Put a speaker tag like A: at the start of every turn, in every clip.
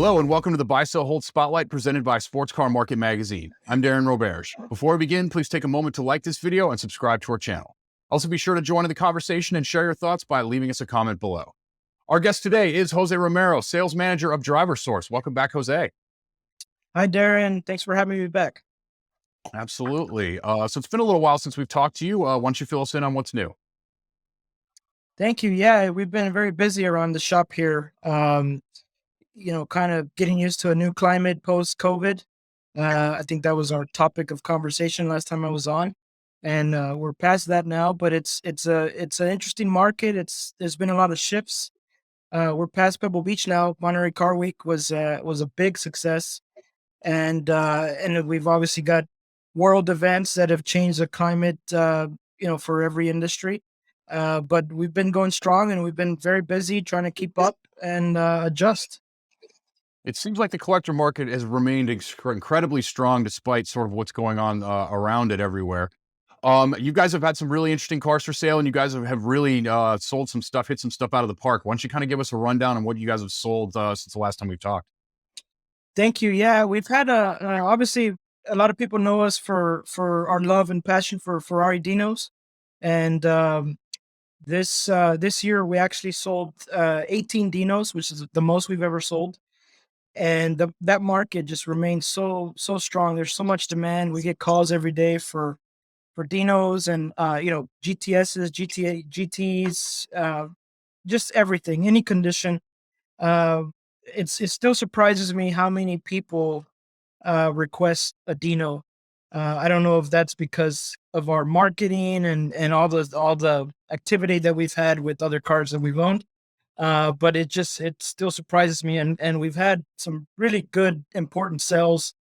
A: Hello and welcome to the Buy, Sell, Hold Spotlight presented by Sports Car Market Magazine. I'm Darren Roberge. Before we begin, please take a moment to like this video and subscribe to our channel. Also be sure to join in the conversation and share your thoughts by leaving us a comment below. Our guest today is Jose Romero, Sales Manager of DriverSource. Welcome back, Jose.
B: Hi, Darren. Thanks for having me back.
A: Absolutely. So it's been a little while since we've talked to you. Why don't you fill us in on what's new?
B: Thank you. Yeah, we've been very busy around the shop here. Kind of getting used to a new climate post-COVID. I think that was our topic of conversation last time I was on, and we're past that now. But it's an interesting market. There's been a lot of shifts. We're past Pebble Beach now. Monterey Car Week was a big success, and we've obviously got world events that have changed the climate. For every industry. But we've been going strong, and we've been very busy trying to keep up and adjust.
A: It seems like the collector market has remained incredibly strong despite sort of what's going on around it everywhere. You guys have had some really interesting cars for sale, and you guys have really sold some stuff, hit some stuff out of the park. Why don't you kind of give us a rundown on what you guys have sold since the last time we've talked?
B: Thank you. Yeah, we've had obviously a lot of people know us for our love and passion for Ferrari Dinos, and this year we actually sold 18 Dinos, which is the most we've ever sold. And that market just remains so strong. There's so much demand. We get calls every day for Dinos and GTSs, GTs, just everything, any condition. It still surprises me how many people request a Dino. I don't know if that's because of our marketing and all the activity that we've had with other cars that we've owned. But it still surprises me, and we've had some really good, important sales.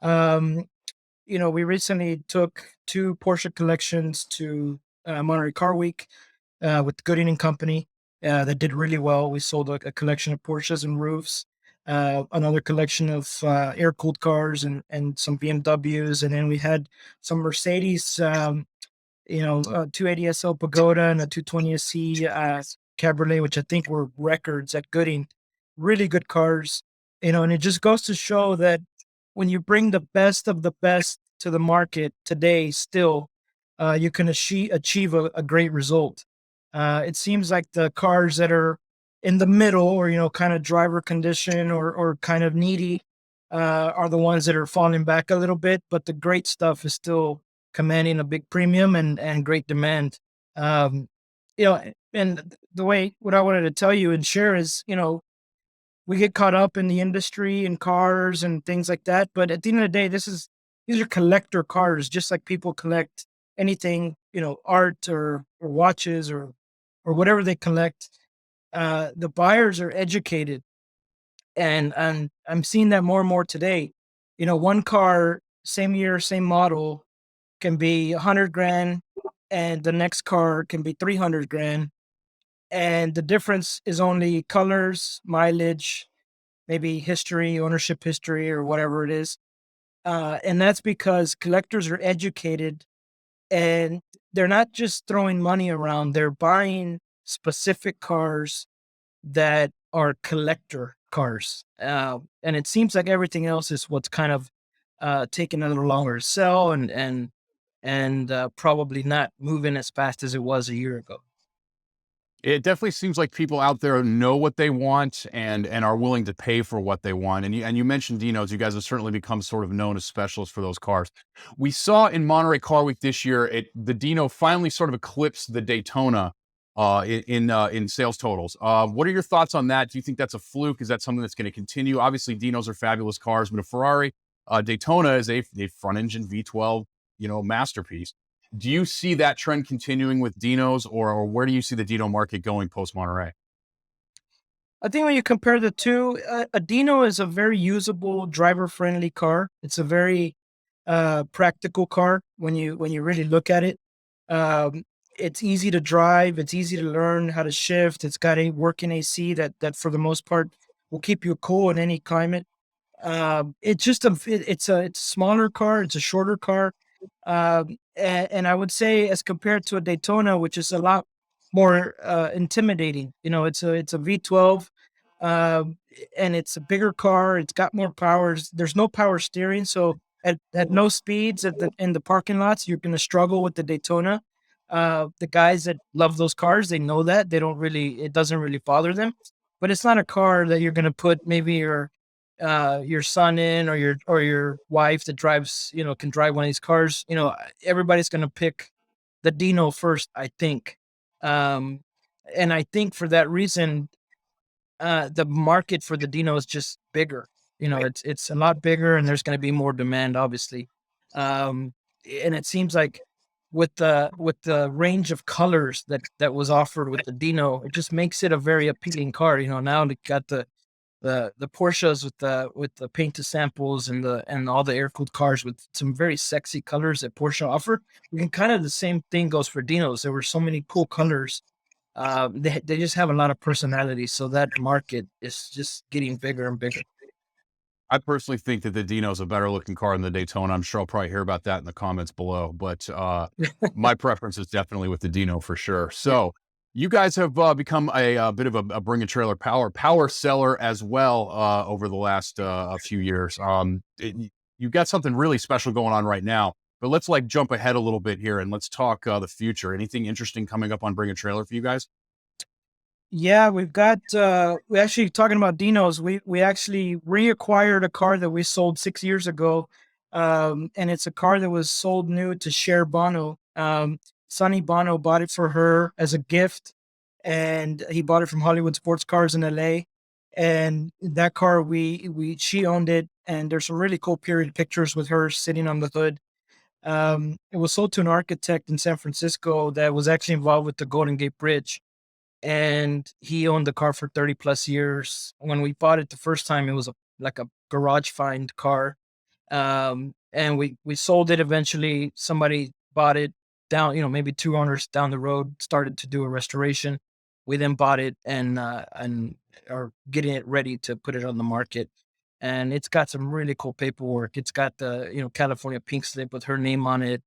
B: We recently took 2 Porsche collections to Monterey Car Week with Gooding and Company that did really well. We sold a collection of Porsches and roofs, another collection of air-cooled cars and some BMWs, and then we had some Mercedes, 280 SL Pagoda and a 220 SC Cabriolet, which I think were records at Gooding. Really good cars, and it just goes to show that when you bring the best of the best to the market today, still, you can achieve a great result. It seems like the cars that are in the middle or, kind of driver condition or kind of needy, are the ones that are falling back a little bit, but the great stuff is still commanding a big premium and great demand. And what I wanted to tell you and share is, we get caught up in the industry and cars and things like that. But at the end of the day, these are collector cars, just like people collect anything, art or watches or whatever they collect. The buyers are educated, and I'm seeing that more and more today. One car, same year, same model, can be 100 grand, and the next car can be 300 grand. And the difference is only colors, mileage, maybe history, ownership history, or whatever it is. And that's because collectors are educated, and they're not just throwing money around. They're buying specific cars that are collector cars. And it seems like everything else is what's kind of taking a little longer to sell and probably not moving as fast as it was a year ago.
A: It definitely seems like people out there know what they want and are willing to pay for what they want. And you mentioned Dinos. You guys have certainly become sort of known as specialists for those cars. We saw in Monterey Car Week this year, the Dino finally sort of eclipsed the Daytona in sales totals. What are your thoughts on that? Do you think that's a fluke? Is that something that's going to continue? Obviously, Dinos are fabulous cars, but a Ferrari Daytona is a front engine V12, masterpiece. Do you see that trend continuing with Dinos, or where do you see the Dino market going post Monterey?
B: I think when you compare the two, a Dino is a very usable, driver-friendly car. It's a very practical car when you really look at it. It's easy to drive. It's easy to learn how to shift. It's got a working AC that for the most part will keep you cool in any climate. It's a smaller car. It's a shorter car. And I would say, as compared to a Daytona, which is a lot more intimidating, it's a V12. and it's a bigger car. It's got more powers. There's no power steering, so at no speeds in the parking lots, you're gonna struggle with the Daytona. The guys that love those cars, they know that they don't really. It doesn't really bother them, but it's not a car that you're gonna put maybe your son in, or your wife that drives, can drive one of these cars. Everybody's gonna pick the Dino first, I think. Um, and I think for that reason, the market for the Dino is just bigger. It's a lot bigger, and there's going to be more demand, obviously. Um, and it seems like with the range of colors that was offered with the Dino, it just makes it a very appealing car. Now they got the Porsches with the painted samples, and all the air cooled cars with some very sexy colors that Porsche offer. We can kind of the same thing goes for Dinos. There were so many cool colors. They just have a lot of personality, so that market is just getting bigger and bigger.
A: I personally think that the Dino is a better looking car than the Daytona. I'm sure I'll probably hear about that in the comments below, but my preference is definitely with the Dino for sure. So you guys have become a bit of a bring a trailer power seller as well over the last a few years. You've got something really special going on right now, but let's like jump ahead a little bit here and let's talk the future. Anything interesting coming up on Bring a Trailer for you guys?
B: Yeah, we actually talking about Dinos. We actually reacquired a car that we sold 6 years ago. And it's a car that was sold new to Cher Bono. Sonny Bono bought it for her as a gift, and he bought it from Hollywood Sports Cars in LA. And that car, we she owned it, and there's some really cool period pictures with her sitting on the hood. It was sold to an architect in San Francisco that was actually involved with the Golden Gate Bridge, and he owned the car for 30 plus years. When we bought it the first time, it was like a garage find car. And we sold it eventually. Somebody bought it down, maybe two owners down the road started to do a restoration. We then bought it and are getting it ready to put it on the market. And it's got some really cool paperwork. It's got the, California pink slip with her name on it.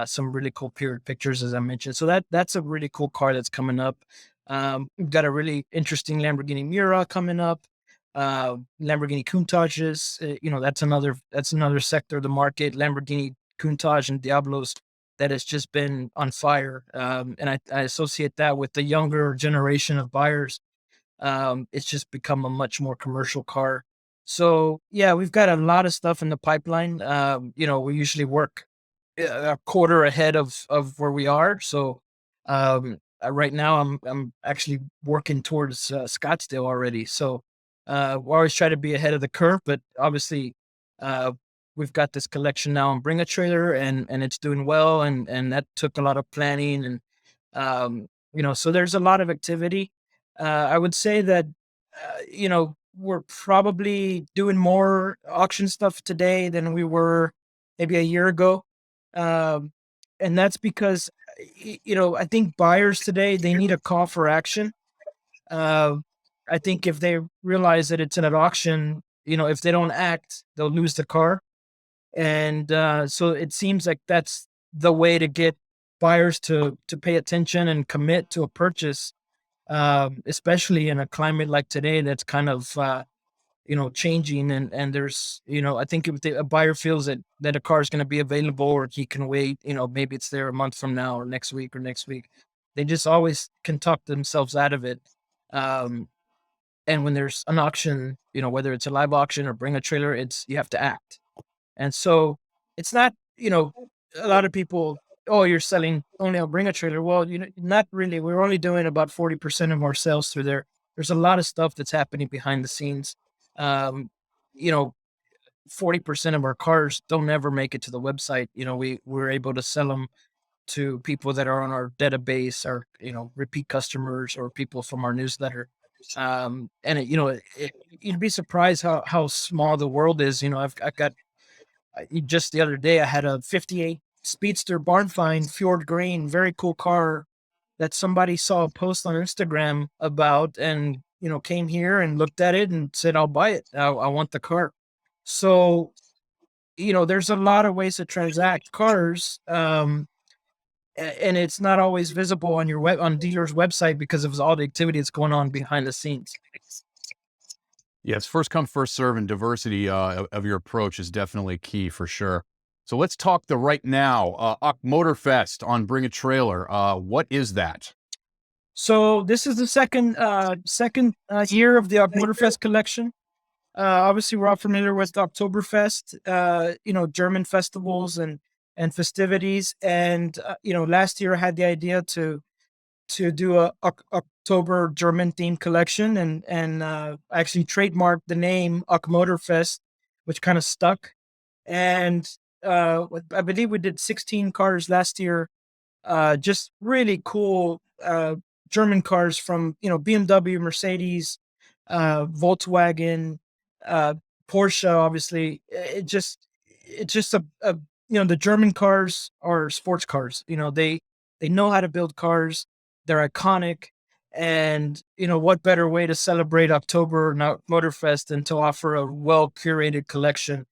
B: Some really cool period pictures, as I mentioned. So that's a really cool car that's coming up. We've got a really interesting Lamborghini Miura coming up. Lamborghini Countaches, that's another sector of the market. Lamborghini Countach and Diablos that has just been on fire. And I associate that with the younger generation of buyers. It's just become a much more commercial car. So yeah, we've got a lot of stuff in the pipeline. We usually work a quarter ahead of where we are. So right now, I'm actually working towards Scottsdale already. So we always try to be ahead of the curve, but obviously, uh, we've got this collection now on Bring a Trailer, and it's doing well, and that took a lot of planning, and so there's a lot of activity. I would say that we're probably doing more auction stuff today than we were maybe a year ago. Um, and that's because, I think buyers today, they need a call for action. Uh, I think if they realize that it's in an auction, if they don't act, they'll lose the car. And so it seems like that's the way to get buyers to pay attention and commit to a purchase, especially in a climate like today that's kind of changing, and there's, I think if a buyer feels that a car is going to be available, or he can wait, maybe it's there a month from now or next week, they just always can talk themselves out of it. Um, and when there's an auction, whether it's a live auction or Bring a Trailer, it's you have to act. And so it's not, a lot of people, oh, you're selling only on Bring a Trailer. Well, not really. We're only doing about 40% of our sales through there. There's a lot of stuff that's happening behind the scenes. Um, you know, 40% of our cars don't ever make it to the website. We're able to sell them to people that are on our database, or, repeat customers, or people from our newsletter. And you'd be surprised how small the world is. I've got just the other day, I had a 58 Speedster barn find, Fjord Green, very cool car that somebody saw a post on Instagram about, and, came here and looked at it and said, I'll buy it. I want the car. So, there's a lot of ways to transact cars. And it's not always visible on your on dealer's website because of all the activity that's going on behind the scenes.
A: Yeah, it's first come, first serve, and diversity of your approach is definitely key for sure. So let's talk the right now. Motorfest on Bring-a-Trailer. What is that?
B: So this is the second year of the Oktmotorfest collection. Obviously, we're all familiar with Oktoberfest, German festivals and festivities. And last year I had the idea to do a October German themed collection, and actually trademarked the name Oktmotorfest, which kind of stuck. And I believe we did 16 cars last year, just really cool German cars from BMW, Mercedes, Volkswagen, uh, Porsche. Obviously, it's just the German cars are sports cars. They know how to build cars. They're iconic, and what better way to celebrate October Motorfest than to offer a well curated collection.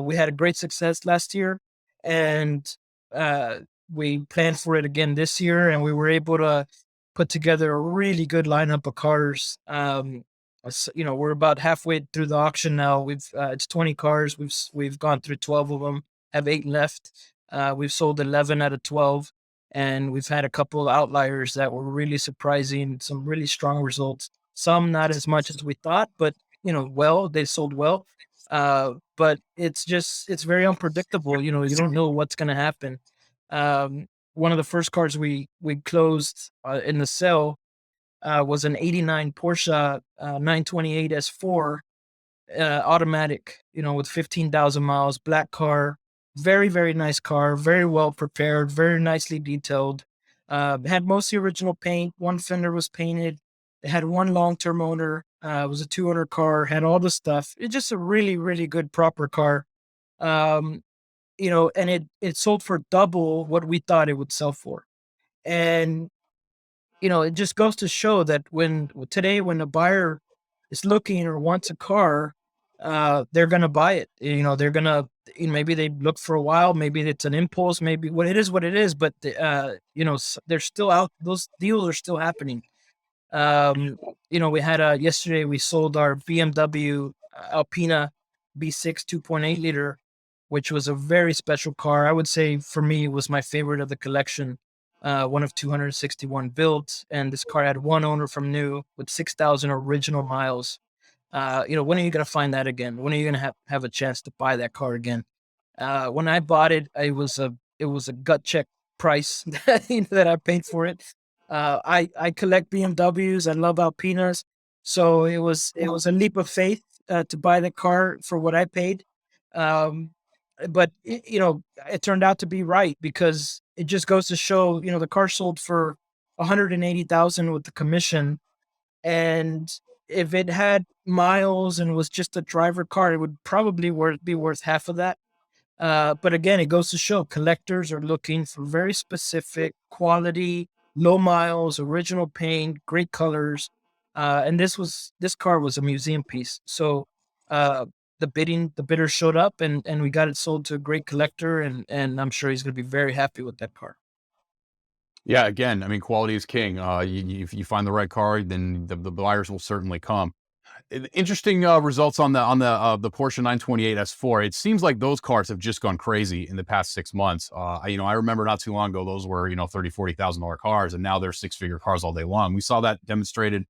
B: We had a great success last year, and uh, we planned for it again this year, and we were able to put together a really good lineup of cars. We're about halfway through the auction now. It's 20 cars. We've gone through 12 of them. Have 8 left. We've sold 11 out of 12, and we've had a couple of outliers that were really surprising. Some really strong results. Some not as much as we thought, but they sold well. But it's very unpredictable. You don't know what's going to happen. One of the first cars we closed in the sale was an '89 Porsche 928 S4 automatic. With 15,000 miles, black car, very very nice car, very well prepared, very nicely detailed. Had most of the original paint. One fender was painted. It had one long term owner. It was a 200 car. Had all the stuff. It's just a really really good proper car. Um, and it sold for double what we thought it would sell for. And it just goes to show that when a buyer is looking or wants a car, they're gonna buy it. They're gonna maybe they look for a while, maybe it's an impulse, maybe what it is, but they're still out. Those deals are still happening. We had yesterday we sold our BMW Alpina B6 2.8 liter, which was a very special car. I would say for me, it was my favorite of the collection. One of 261 built, and this car had one owner from new with 6,000 original miles. When are you going to find that again? When are you going to have a chance to buy that car again? When I bought it, it was a gut check price that I paid for it. I collect BMWs. I love Alpinas, so it was a leap of faith to buy the car for what I paid. Um, but it turned out to be right, because it just goes to show, the car sold for 180,000 with the commission, and if it had miles and was just a driver car, it would probably be worth half of that. But again, it goes to show collectors are looking for very specific quality, low miles, original paint, great colors. And this car was a museum piece. So uh, the bidder showed up, and we got it sold to a great collector, and I'm sure he's going to be very happy with that car.
A: Yeah, again, I mean, quality is king. If you find the right car, then the buyers will certainly come. Interesting results on the Porsche 928 S4. It seems like those cars have just gone crazy in the past 6 months. I remember not too long ago, those were 30, $40,000 cars, and now they're six-figure cars all day long. We saw that demonstrated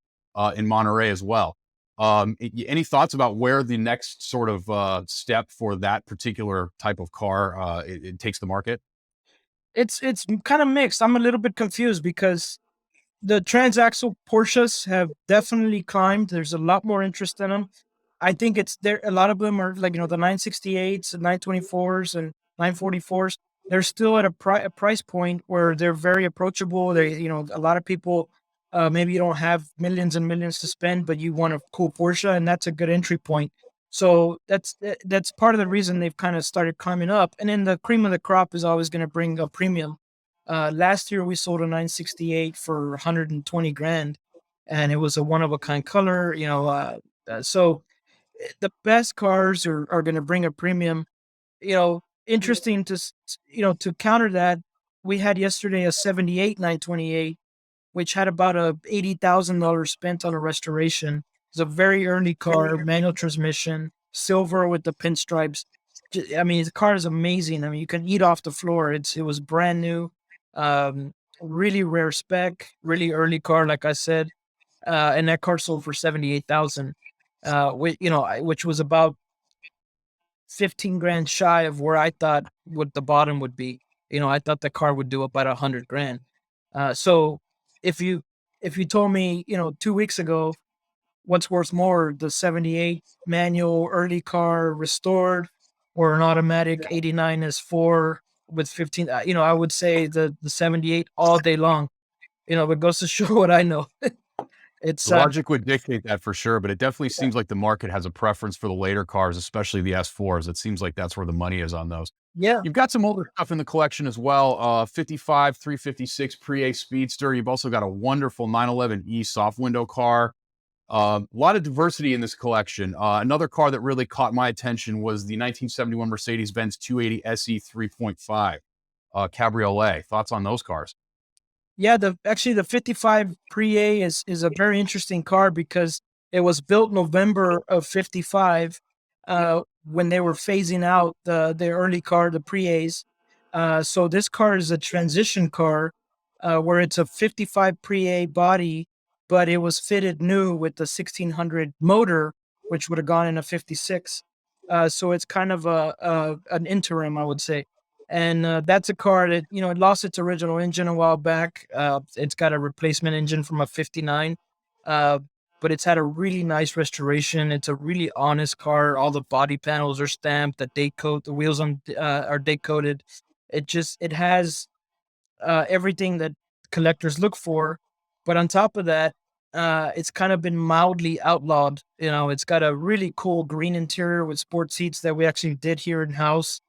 A: in Monterey as well. Any thoughts about where the next sort of step for that particular type of car it takes the market?
B: It's kind of mixed. I'm a little bit confused because the transaxle Porsches have definitely climbed. There's a lot more interest in them. I think it's there. A lot of them are like, the 968s and 924s and 944s. They're still at a price point where they're very approachable. A lot of people, maybe you don't have millions and millions to spend, but you want a cool Porsche, and that's a good entry point. So that's part of the reason they've kind of started climbing up. And then the cream of the crop is always going to bring a premium. Last year we sold a 968 for 120 grand, and it was a one of a kind color. So the best cars are going to bring a premium. Interesting to counter that. We had yesterday a 78 928, which had about a $80,000 spent on a restoration. It's a very early car, manual transmission, silver with the pinstripes. I mean, the car is amazing. I mean, you can eat off the floor. It was brand new, um, really rare spec, really early car, like I said. And that car sold for 78,000, which was about 15 grand shy of where I thought what the bottom would be. I thought the car would do about 100 grand. So if you if you told me, 2 weeks ago, what's worth more, the 78 manual early car restored or an automatic 89 S4 with 15, I would say the 78 all day long. But goes to show what I know. It's
A: Logic would dictate that for sure, but it definitely seems like the market has a preference for the later cars, especially the S4s. It seems like that's where the money is on those.
B: yeah.
A: You've got some older stuff in the collection as well. 55 356 Pre-A Speedster. You've also got a wonderful 911E soft window car. A lot of diversity in this collection. Another car that really caught my attention was the 1971 Mercedes-Benz 280 SE 3.5 Cabriolet. Thoughts on those cars?
B: Yeah, the 55 Pre-A is a very interesting car because it was built November of 55, when they were phasing out the early car, the Pre-A's. So this car is a transition car, where it's a 55 Pre-A body, but it was fitted new with the 1600 motor, which would have gone in a 56. So it's kind of an interim, I would say. And that's a car that, it lost its original engine a while back. It's got a replacement engine from a 59, uh, but it's had a really nice restoration. It's a really honest car. All the body panels are stamped, the wheels are date coated. It has everything that collectors look for. But on top of that, it's kind of been mildly outlawed. It's got a really cool green interior with sport seats that we actually did here in house.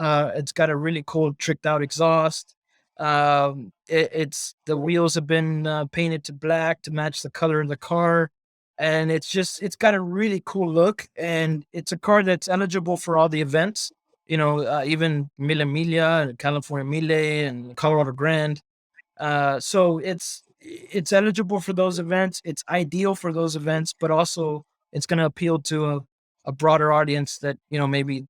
B: It's got a really cool tricked out exhaust. It's the wheels have been painted to black to match the color of the car, and it's got a really cool look. And it's a car that's eligible for all the events. Even Mille Miglia and California Mille and Colorado Grand. So it's eligible for those events. It's ideal for those events, but also it's going to appeal to a broader audience that maybe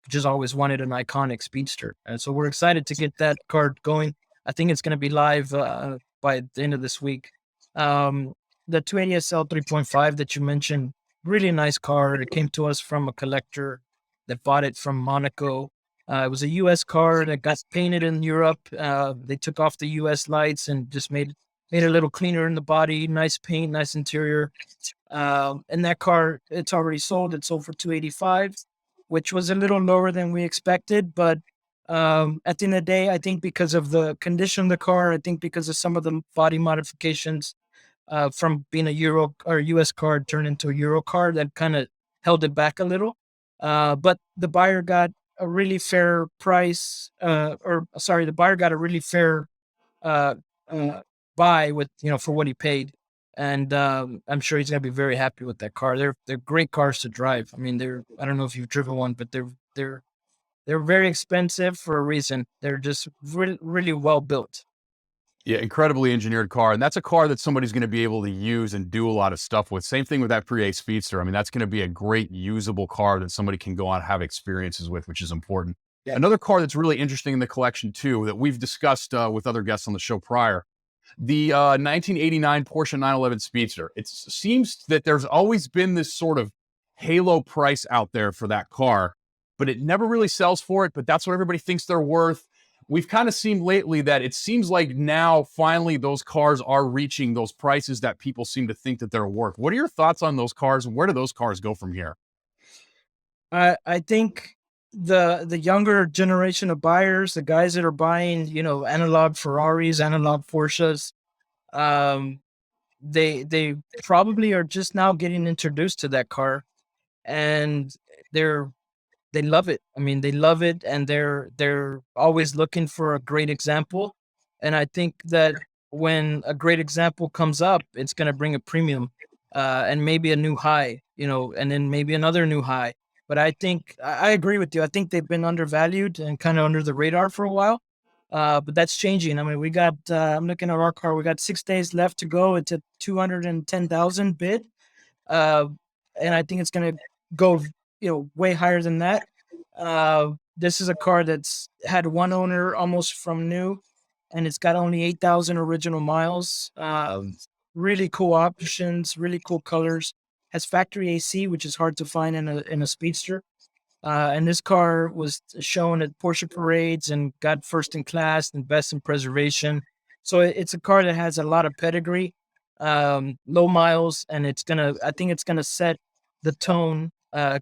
B: just always wanted an iconic speedster. And so we're excited to get that card going. I think it's going to be live by the end of this week. The 280SL 3.5 that you mentioned, really nice car. It came to us from a collector that bought it from Monaco. It was a U.S. car that got painted in Europe. They took off the U.S. lights and just made it a little cleaner in the body. Nice paint, nice interior. And that car, it's already sold. It sold for 285, which was a little lower than we expected. But at the end of the day, I think because of the condition of the car, I think because of some of the body modifications, from being a Euro or US car turned into a Euro car, that kind of held it back a little. But the buyer got a really fair price, the buyer got a really fair uh, uh, buy with, for what he paid. And I'm sure he's gonna be very happy with that car. They're great cars to drive. I mean, I don't know if you've driven one, but they're very expensive for a reason. They're just really, really well built.
A: Yeah, incredibly engineered car, and that's a car that somebody's gonna be able to use and do a lot of stuff with. Same thing with that Pre-A Speedster. I mean, that's gonna be a great usable car that somebody can go out and have experiences with, which is important.
B: Yeah.
A: Another car that's really interesting in the collection too, that we've discussed with other guests on the show prior, the 1989 Porsche 911 Speedster. It seems that there's always been this sort of halo price out there for that car, but it never really sells for it, but that's what everybody thinks they're worth. We've kind of seen lately that it seems like now finally those cars are reaching those prices that people seem to think that they're worth. What are your thoughts on those cars, and where do those cars go from here?
B: I think the younger generation of buyers, the guys that are buying, analog Ferraris, analog Porsches, um, they probably are just now getting introduced to that car, and they're they love it. I mean, they love it, and they're always looking for a great example. And I think that when a great example comes up, it's going to bring a premium, and maybe a new high, and then maybe another new high. But I think I agree with you. I think they've been undervalued and kind of under the radar for a while. But that's changing. I mean, we got. I'm looking at our car. We got 6 days left to go. It's at 210,000 bid. uh, and I think it's gonna go, way higher than that. This is a car that's had one owner almost from new, and it's got only 8,000 original miles. Really cool options, really cool colors. Has factory AC, which is hard to find in a speedster. And this car was shown at Porsche parades and got first in class and best in preservation. So it's a car that has a lot of pedigree, low miles, and I think it's gonna set the tone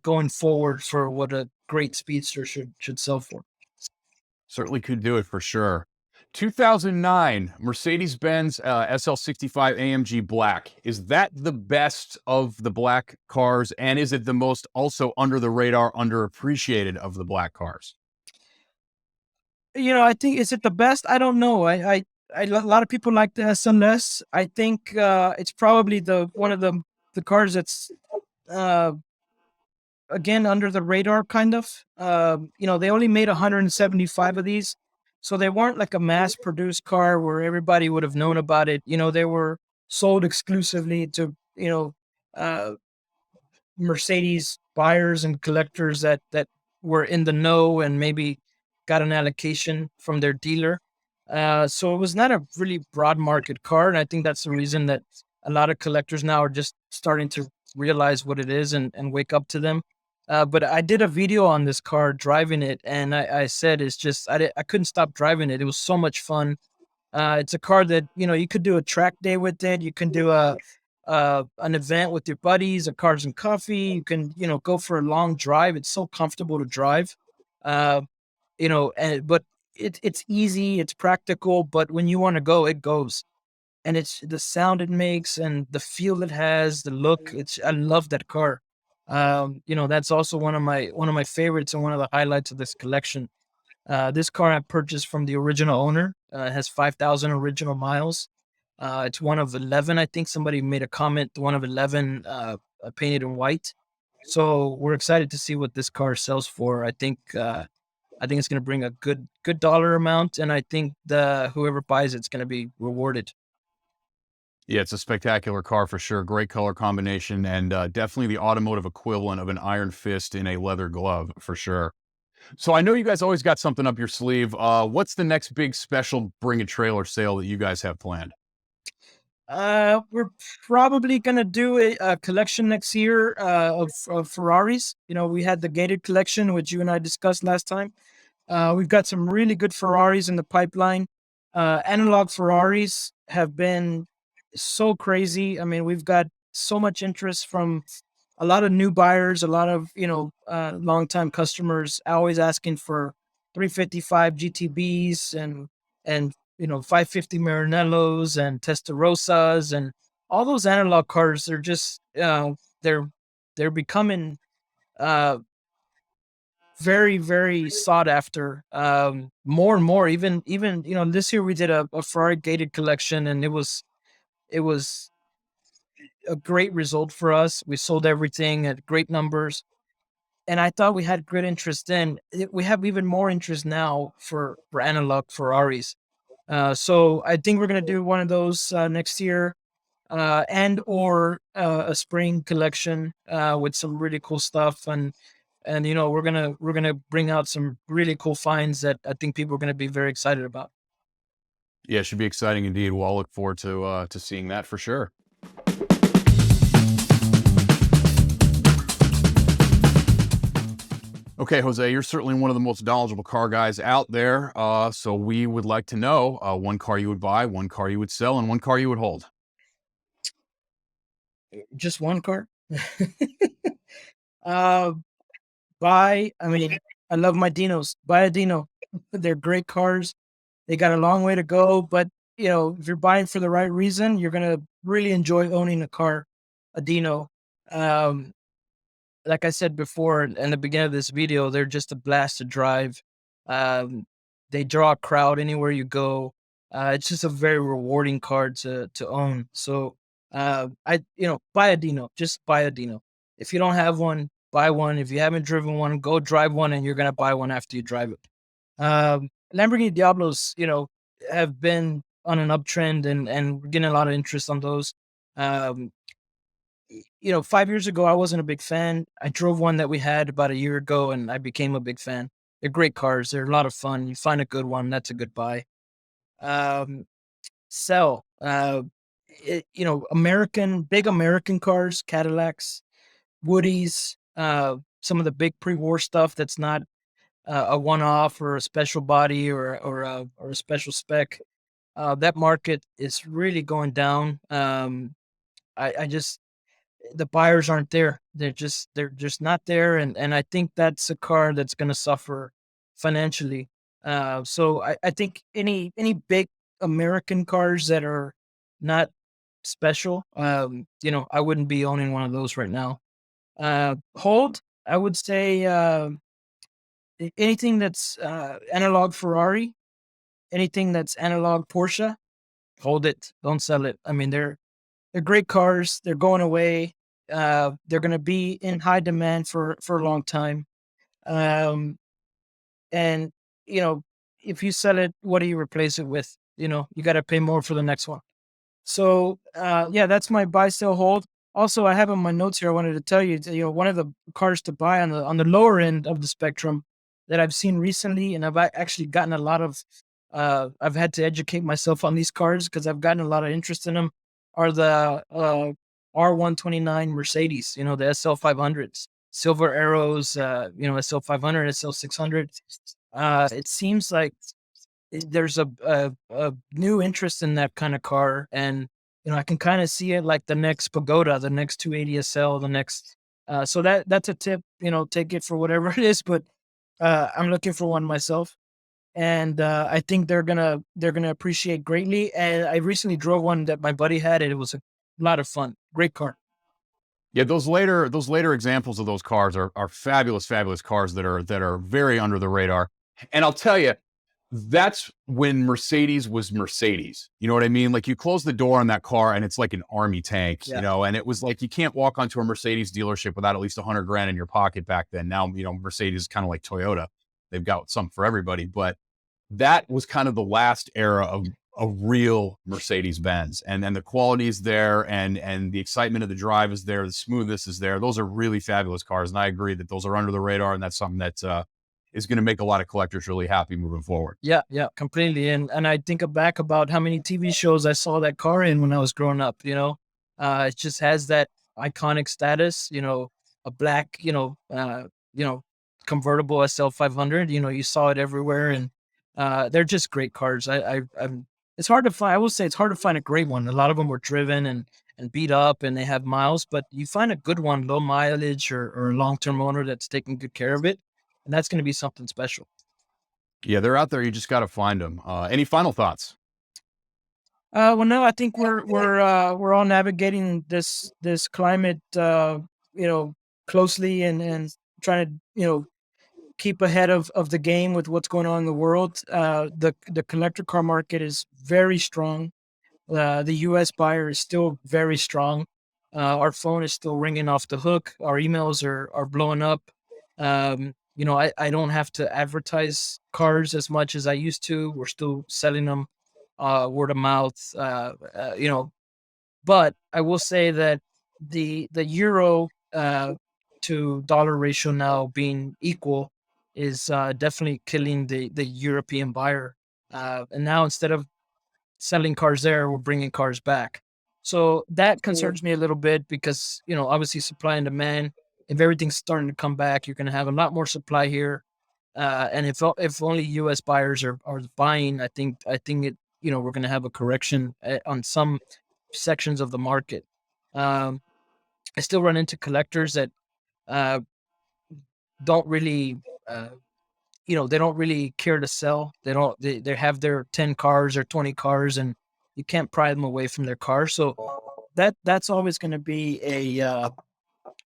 B: going forward for what a great speedster should sell for.
A: Certainly could do it for sure. 2009 Mercedes-Benz SL65 AMG Black. Is that the best of the black cars? And is it the most also under the radar, underappreciated of the black cars?
B: I think, is it the best? I don't know. A lot of people like the SLS. I think it's probably the one of the cars that's uh, again under the radar, kind of. They only made 175 of these, so they weren't like a mass produced car where everybody would have known about it. They were sold exclusively to uh, Mercedes buyers and collectors that were in the know and maybe got an allocation from their dealer. So it was not a really broad market car, and I think that's the reason that a lot of collectors now are just starting to realize what it is and wake up to them. But I did a video on this car driving it, and I said it's just I couldn't stop driving it. It was so much fun. It's a car that you could do a track day with it. You can do a an event with your buddies, a cars and coffee. You can go for a long drive. It's so comfortable to drive. Uh, but it's easy. It's practical. But when you want to go, it goes. And it's the sound it makes and the feel it has, the look. I love that car. That's also one of my favorites and one of the highlights of this collection. This car I purchased from the original owner. It has 5,000 original miles. It's one of 11. I think somebody made a comment, one of 11 painted in white. So we're excited to see what this car sells for. I think it's going to bring a good dollar amount, and I think the whoever buys it's going to be rewarded.
A: Yeah, it's a spectacular car for sure. Great color combination, and definitely the automotive equivalent of an iron fist in a leather glove for sure. So I know you guys always got something up your sleeve. What's the next big special Bring a Trailer sale that you guys have planned?
B: We're probably gonna do a collection next year of Ferraris. We had the gated collection, which you and I discussed last time. We've got some really good Ferraris in the pipeline. Analog Ferraris have been so crazy. I mean, we've got so much interest from a lot of new buyers, a lot of longtime customers, always asking for 355 GTBs and 550 Maranellos and Testarossas and all those analog cars. They're just they're becoming uh, very, very sought after, more and more. Even this year we did a Ferrari gated collection, and it was a great result for us. We sold everything at great numbers, and I thought we had great interest then. We have even more interest now for analog Ferraris. So I think we're gonna do one of those next year, and or a spring collection with some really cool stuff, and we're gonna bring out some really cool finds that I think people are gonna be very excited about.
A: Yeah, it should be exciting indeed. Well, I'll look forward to seeing that for sure. Okay, Jose, you're certainly one of the most knowledgeable car guys out there. So we would like to know one car you would buy, one car you would sell, and one car you would hold.
B: Just one car. uh, buy. I mean, I love my Dinos. Buy a Dino. They're great cars. They got a long way to go, but if you're buying for the right reason, you're gonna really enjoy owning a car, a Dino. Um, like I said before in the beginning of this video, they're just a blast to drive. Um, they draw a crowd anywhere you go. It's just a very rewarding car to own. So buy a Dino. Just buy a Dino. If you don't have one, buy one. If you haven't driven one, go drive one, and you're gonna buy one after you drive it. Lamborghini Diablos, have been on an uptrend, and we're getting a lot of interest on those. Um, you know, 5 years ago, I wasn't a big fan. I drove one that we had about a year ago, and I became a big fan. They're great cars. They're a lot of fun. You find a good one, that's a good buy. Um, sell, you know, big American cars, Cadillacs, Woodies, some of the big pre-war stuff that's not a one-off or a special body or a special spec. That market is really going down. I just the buyers aren't there. They're just not there, and I think that's a car that's going to suffer financially. So I think any big American cars that are not special, you know, I wouldn't be owning one of those right now. Hold, I would say anything that's analog Ferrari, anything that's analog Porsche, hold it, don't sell it. I mean, they're great cars. They're going away. They're going to be in high demand for a long time. Um, and you know, if you sell it, what do you replace it with? You know, you got to pay more for the next one. So yeah, that's my buy, sell, hold. Also, I have on my notes here. I wanted to tell you, you know, one of the cars to buy on the lower end of the spectrum that I've seen recently, and actually gotten a lot of. I've had to educate myself on these cars because I've gotten a lot of interest in them. Are the R129 Mercedes? You know, the SL 500s, silver arrows. You know, SL 500, SL 600. It seems like there's a new interest in that kind of car, and you know, I can kind of see it like the next Pagoda, the next 280 SL, the next. So that's a tip. You know, take it for whatever it is, but I'm looking for one myself, and I think they're gonna appreciate greatly. And I recently drove one that my buddy had, and it was a lot of fun. Great car.
A: Yeah, those later examples of those cars are fabulous, fabulous cars that are very under the radar. And I'll tell you, that's when Mercedes was Mercedes. You know what I mean? Like you close the door on that car and it's like an army tank,
B: Yeah.
A: and it was like you can't walk onto a Mercedes dealership without at least 100 grand in your pocket back then. Now, Mercedes is kind of like Toyota. They've got some for everybody, but that was kind of the last era of a real Mercedes Benz. And then the quality is there, and the excitement of the drive is there, the smoothness is there. Those are really fabulous cars. And I agree that those are under the radar, and that's something that is going to make a lot of collectors really happy moving forward.
B: Yeah, yeah, completely. And I think back about how many TV shows I saw that car in when I was growing up. You know, it just has that iconic status. You know, a black, you know, convertible SL 500. You know, you saw it everywhere, and they're just great cars. I'm. It's hard to find. I will say it's hard to find a great one. A lot of them were driven and beat up, and they have miles. But you find a good one, low mileage or a long term owner that's taking good care of it, and that's going to be something special.
A: Yeah, they're out there. You just got to find them. Any final thoughts?
B: Well, no, I think we're all navigating this climate, you know, closely, and trying to, you know, keep ahead of the game with what's going on in the world. The collector car market is very strong. The U.S. buyer is still very strong. Our phone is still ringing off the hook. Our emails are blowing up. You know, I don't have to advertise cars as much as I used to. We're still selling them word of mouth. You know, but I will say that the euro to dollar ratio now being equal is definitely killing the European buyer. And now instead of selling cars there, we're bringing cars back. So that concerns me a little bit because, you know, obviously supply and demand, if everything's starting to come back, you're going to have a lot more supply here. And if only U.S. buyers are buying, I think it, you know, we're going to have a correction on some sections of the market. Um, I still run into collectors that uh, don't really, uh, you know, they don't really care to sell. They have their 10 cars or 20 cars, and you can't pry them away from their cars. So that's always going to be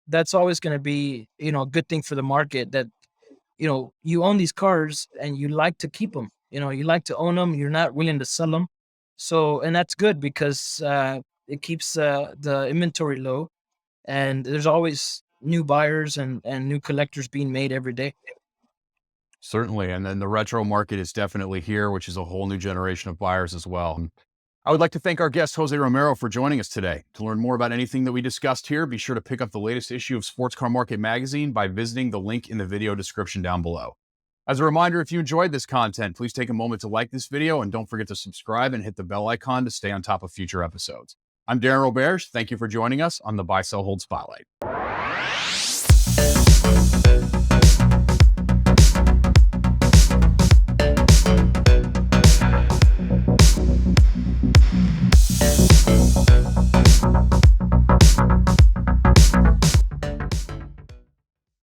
B: that's always going to be, you know, a good thing for the market that, you know, you own these cars and you like to keep them. You know, you like to own them. You're not willing to sell them. So, and that's good because it keeps the inventory low, and there's always new buyers and new collectors being made every day.
A: Certainly. And then the retro market is definitely here, which is a whole new generation of buyers as well. I would like to thank our guest, Jose Romero, for joining us today. To learn more about anything that we discussed here, be sure to pick up the latest issue of Sports Car Market Magazine by visiting the link in the video description down below. As a reminder, if you enjoyed this content, please take a moment to like this video and don't forget to subscribe and hit the bell icon to stay on top of future episodes. I'm Darren Roberge. Thank you for joining us on the Buy, Sell, Hold Spotlight.